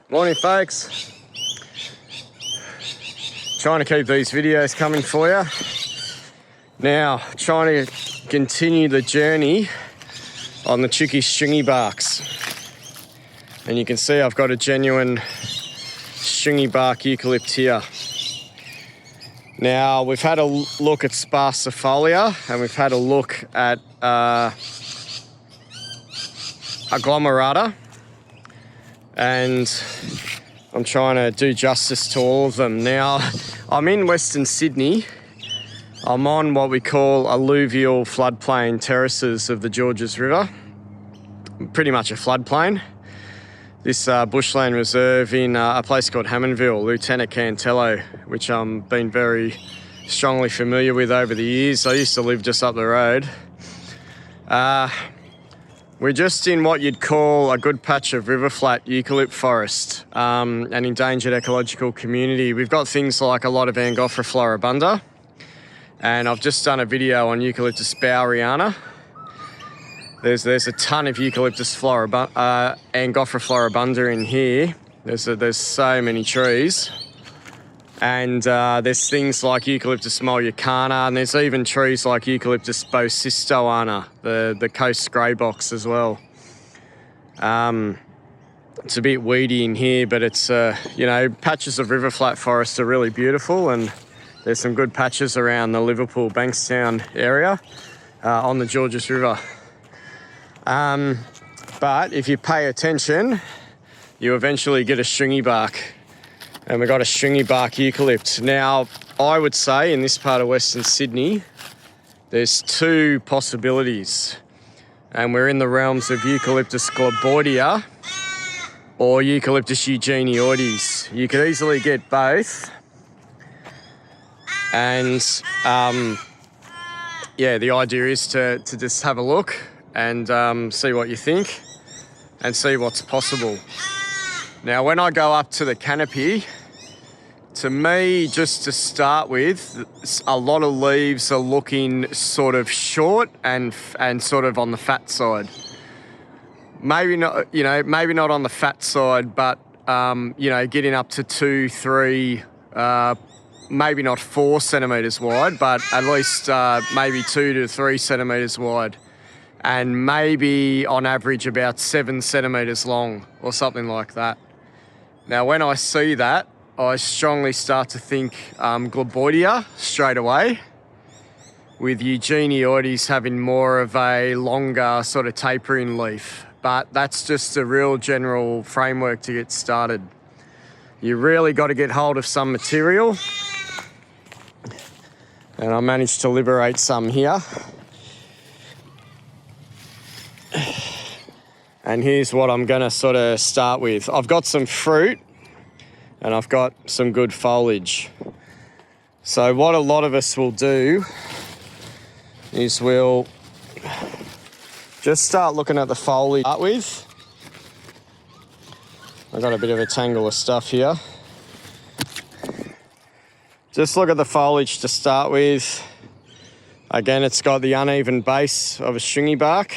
Morning folks. Trying to keep these videos coming for you. Now, trying to continue the journey on the tricky stringybarks. And you can see I've got a genuine stringybark eucalypt here. Now, we've had a look at sparsifolia and we've had a look at agglomerata, and I'm trying to do justice to all of them. Now, I'm in Western Sydney. I'm on what we call alluvial floodplain terraces of the Georges River. Pretty much a floodplain. This bushland reserve in a place called Hammondville, Lieutenant Cantello, which I've been very strongly familiar with over the years. I used to live just up the road. We're just in what you'd call a good patch of river flat eucalypt forest, an endangered ecological community. We've got things like a lot of Angophora floribunda, and I've just done a video on Eucalyptus boweriana. There's a ton of Eucalyptus Angophora floribunda in here. There's so many trees. And there's things like Eucalyptus mollicana, and there's even trees like Eucalyptus bosistoana, the coast grey box as well. It's a bit weedy in here, but it's, patches of river flat forest are really beautiful, and there's some good patches around the Liverpool Bankstown area on the Georges River. But if you pay attention, you eventually get a stringybark. And we've got a stringybark eucalypt. Now, I would say in this part of Western Sydney, there's two possibilities. And we're in the realms of Eucalyptus globoidea or Eucalyptus eugenioides. You could easily get both. And the idea is to just have a look and see what you think and see what's possible. Now, when I go up to the canopy, to me, just to start with, a lot of leaves are looking sort of short and sort of on the fat side. Maybe not, maybe not on the fat side, but getting up to 2, 3, maybe not 4 centimetres wide, but at least maybe 2 to 3 centimetres wide, and maybe on average about 7 centimetres long or something like that. Now, when I see that, I strongly start to think globoidea straight away, with eugenioides having more of a longer sort of tapering leaf. But that's just a real general framework to get started. You really got to get hold of some material. And I managed to liberate some here. And here's what I'm going to sort of start with. I've got some fruit and I've got some good foliage. So what a lot of us will do is we'll just start looking at the foliage to start with. I've got a bit of a tangle of stuff here. Just look at the foliage to start with. Again, it's got the uneven base of a stringybark.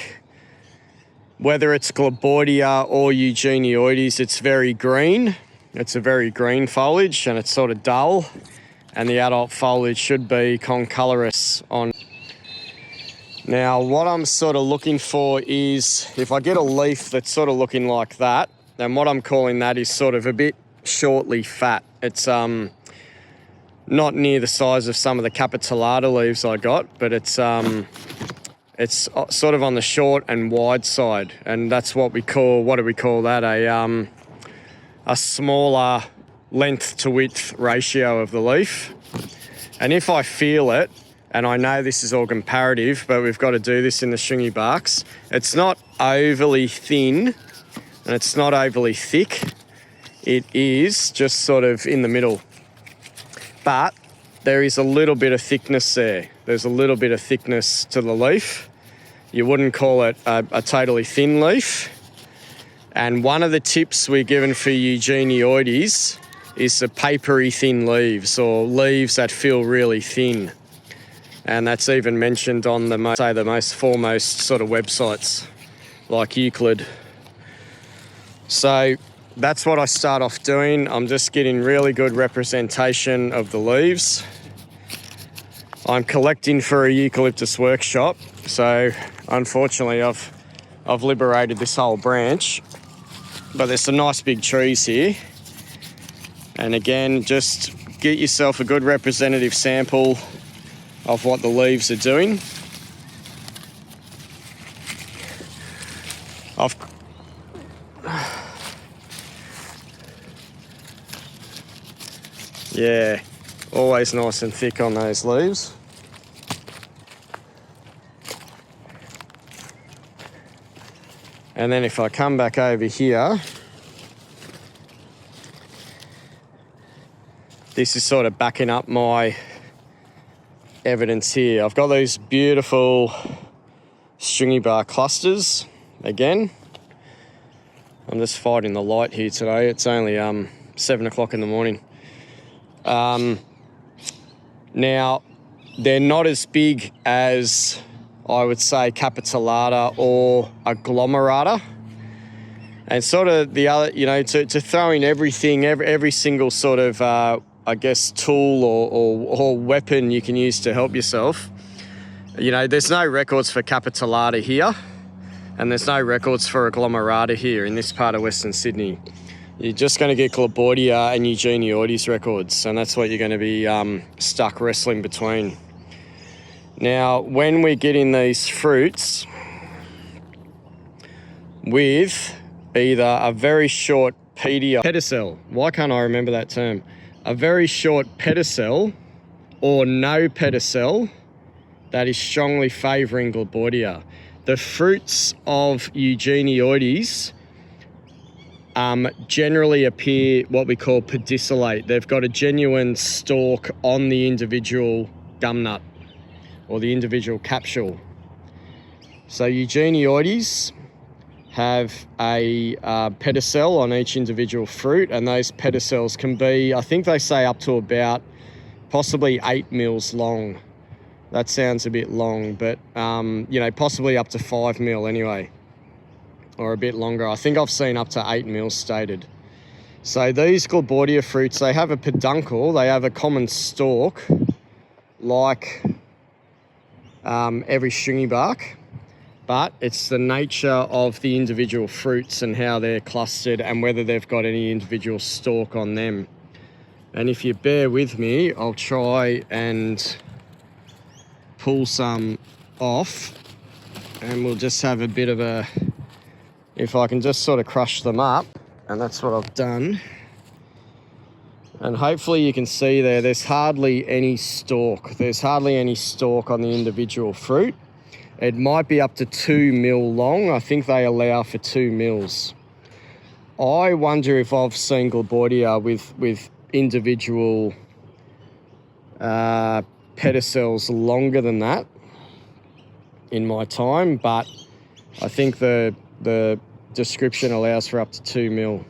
Whether it's globoidea or eugenioides, it's very green. It's a very green foliage and it's sort of dull. And the adult foliage should be concolorous on. Now, what I'm sort of looking for is, if I get a leaf that's sort of looking like that, then what I'm calling that is sort of a bit shortly fat. It's not near the size of some of the capitulata leaves I got, but it's sort of on the short and wide side, and that's what we call, what do we call that? A smaller length to width ratio of the leaf. And if I feel it, and I know this is all comparative, but we've got to do this in the stringybarks, it's not overly thin and it's not overly thick. It is just sort of in the middle. But there is a little bit of thickness there. There's a little bit of thickness to the leaf. You wouldn't call it a totally thin leaf. And one of the tips we're given for eugenioides is the papery thin leaves, or leaves that feel really thin. And that's even mentioned on the most foremost sort of websites like Euclid. So that's what I start off doing. I'm just getting really good representation of the leaves. I'm collecting for a eucalyptus workshop, so unfortunately I've liberated this whole branch, but there's some nice big trees here. And again, just get yourself a good representative sample of what the leaves are doing. Yeah, always nice and thick on those leaves. And then if I come back over here, this is sort of backing up my evidence here. I've got these beautiful stringybark clusters again. I'm just fighting the light here today. It's only 7 o'clock in the morning. Now, they're not as big as I would say capitulata or agglomerata. And sort of the other, you know, to throw in everything, every single sort of, I guess, tool or weapon you can use to help yourself. You know, there's no records for capitulata here, and there's no records for agglomerata here in this part of Western Sydney. You're just going to get globoidea and eugenioides records, and that's what you're going to be stuck wrestling between. Now, when we're getting these fruits with either a very short pedicel, why can't I remember that term? A very short pedicel or no pedicel, that is strongly favouring globoidea. The fruits of eugenioides generally appear what we call pedicellate. They've got a genuine stalk on the individual gum nut or the individual capsule. So eugenioides have a pedicel on each individual fruit, and those pedicels can be, I think they say, up to about possibly 8 mils long. That sounds a bit long, but you know, possibly up to 5 mil anyway, or a bit longer. I think I've seen up to 8 mils stated. So these globoidea fruits, they have a peduncle, they have a common stalk, like every stringybark, but it's the nature of the individual fruits and how they're clustered and whether they've got any individual stalk on them. And if you bear with me, I'll try and pull some off, and we'll just have a bit of a, if I can just sort of crush them up, and that's what I've done. And hopefully you can see there's hardly any stalk. There's hardly any stalk on the individual fruit. It might be up to 2 mil long. I think they allow for 2 mils. I wonder if I've seen globoidea with individual pedicels longer than that in my time, but I think the description allows for up to 2 mil.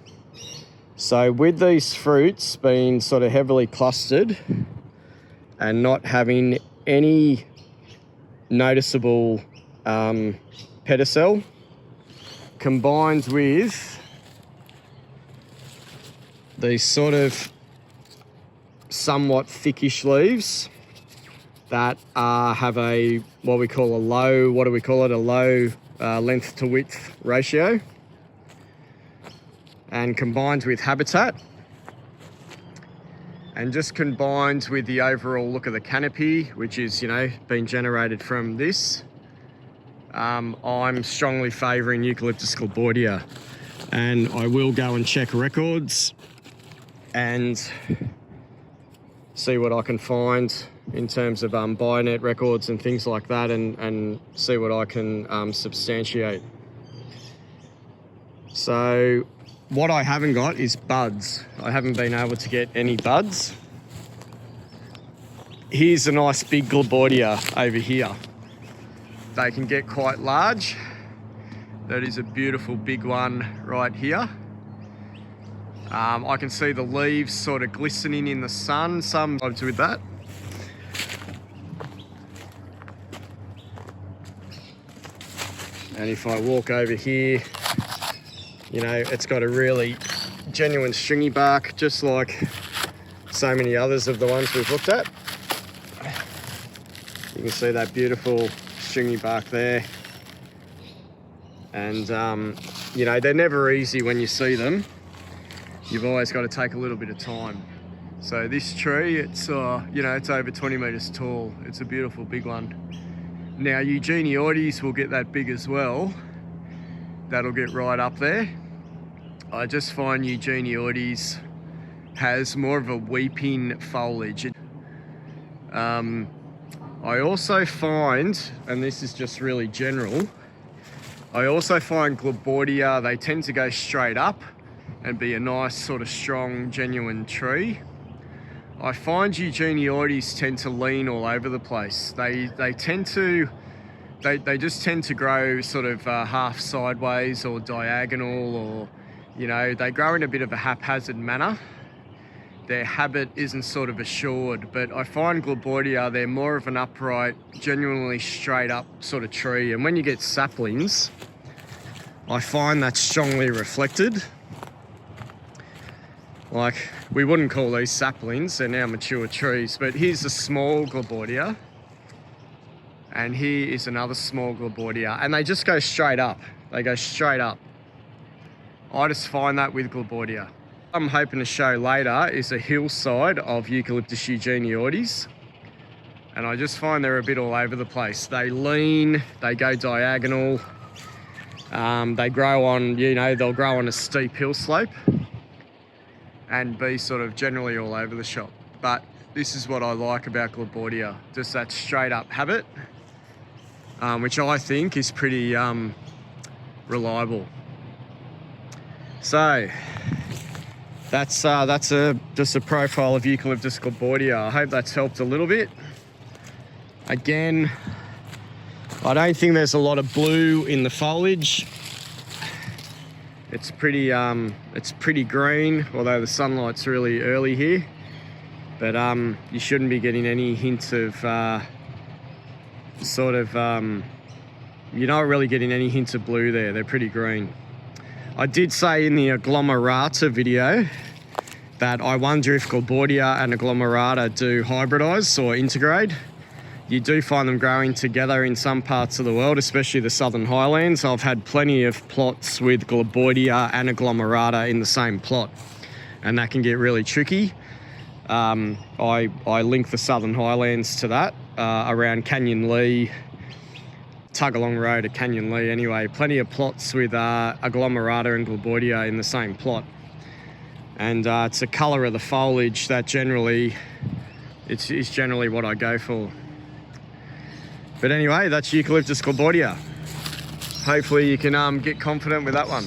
So with these fruits being sort of heavily clustered and not having any noticeable pedicel, combined with these sort of somewhat thickish leaves that have a, what we call a low, what do we call it? A low length to width ratio, and combined with habitat, and just combined with the overall look of the canopy, which is, you know, being generated from this, I'm strongly favouring Eucalyptus globoidea. And I will go and check records and see what I can find in terms of bionet records and things like that, and see what I can substantiate. So what I haven't got is buds. I haven't been able to get any buds. Here's a nice big globoidea over here. They can get quite large. That is a beautiful big one right here. I can see the leaves sort of glistening in the sun, some vibes with that. And if I walk over here You know, it's got a really genuine stringy bark, just like so many others of the ones we've looked at. You can see that beautiful stringy bark there. And, you know, they're never easy when you see them. You've always got to take a little bit of time. So this tree, it's, you know, it's over 20 metres tall. It's a beautiful big one. Now, Eucalyptus will get that big as well. That'll get right up there. I just find Eucalyptus has more of a weeping foliage. I also find, and this is just really general, I also find globoidea, they tend to go straight up and be a nice sort of strong, genuine tree. I find Eucalyptus tend to lean all over the place. They just tend to grow sort of half sideways or diagonal, or, you know, they grow in a bit of a haphazard manner. Their habit isn't sort of assured, but I find globoidea, they're more of an upright, genuinely straight up sort of tree. And when you get saplings, I find that's strongly reflected. Like, we wouldn't call these saplings, they're now mature trees, but here's a small globoidea, and here is another small globoidea, and they just go straight up. They go straight up. I just find that with globoidea. I'm hoping to show later is a hillside of Eucalyptus Eucalyptus, and I just find they're a bit all over the place. They lean, they go diagonal, they grow on, you know, they'll grow on a steep hill slope and be sort of generally all over the shop. But this is what I like about globoidea, just that straight up habit, which I think is pretty reliable. So that's just a profile of Eucalyptus globoidea. I hope that's helped a little bit. Again, I don't think there's a lot of blue in the foliage. It's pretty green, although the sunlight's really early here. But you shouldn't be getting any hint of you're not really getting any hint of blue there. They're pretty green. I did say in the agglomerata video that I wonder if globoidea and agglomerata do hybridize or integrate. You do find them growing together in some parts of the world, especially the Southern Highlands. I've had plenty of plots with globoidea and agglomerata in the same plot, and that can get really tricky. I link the Southern Highlands to that around Canyon Lee, Tuggalong Road to Canyon Lee anyway. Plenty of plots with agglomerata and globoidea in the same plot. And it's the colour of the foliage that generally, is generally what I go for. But anyway, that's Eucalyptus globoidea. Hopefully you can get confident with that one.